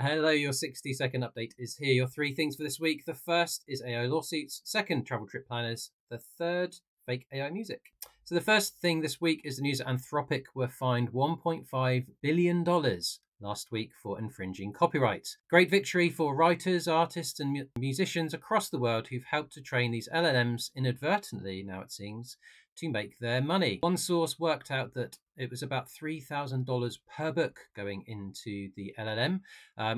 Hello, your 60-second update is here. Your three things for this week. The first is AI lawsuits. Second, travel trip planners. The third, fake AI music. So the first thing this week is the news that Anthropic were fined $1.5 billion last week for infringing copyright. Great victory for writers, artists, and musicians across the world who've helped to train these LLMs inadvertently, now it seems, to make their money. One source worked out that it was about $3,000 per book going into the LLM,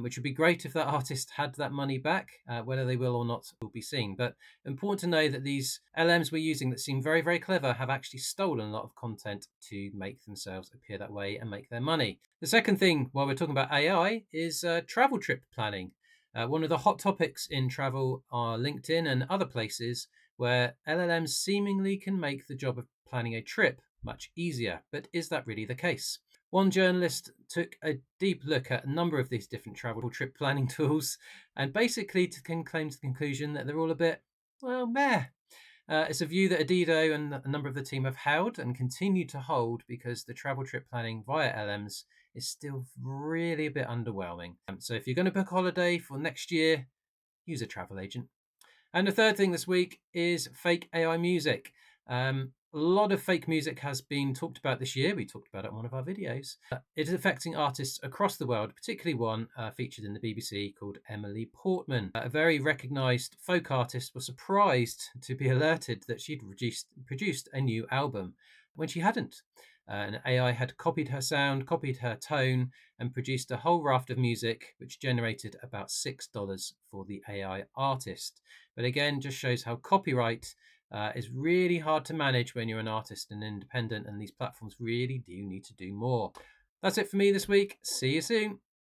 which would be great if that artist had that money back. Whether they will or not will be seen. But important to know that these LMs we're using that seem very, very clever have actually stolen a lot of content to make themselves appear that way and make their money. The second thing, while we're talking about AI, is travel trip planning. One of the hot topics in travel are LinkedIn and other places where LLMs seemingly can make the job of planning a trip much easier. But is that really the case? One journalist took a deep look at a number of these different travel trip planning tools and basically came to the conclusion that they're all a bit, well, meh. It's a view that Adido and a number of the team have held and continue to hold because the travel trip planning via LMs is still really a bit underwhelming. So if you're going to book a holiday for next year, use a travel agent. And the third thing this week is fake AI music. A lot of fake music has been talked about this year. We talked about it in one of our videos. It is affecting artists across the world, particularly one featured in the BBC called Emily Portman. A very recognised folk artist was surprised to be alerted that she'd produced a new album when she hadn't. An AI had copied her sound, copied her tone, and produced a whole raft of music, which generated about $6 for the AI artist. But again, just shows how copyright is really hard to manage when you're an artist and independent, and these platforms really do need to do more. That's it for me this week. See you soon.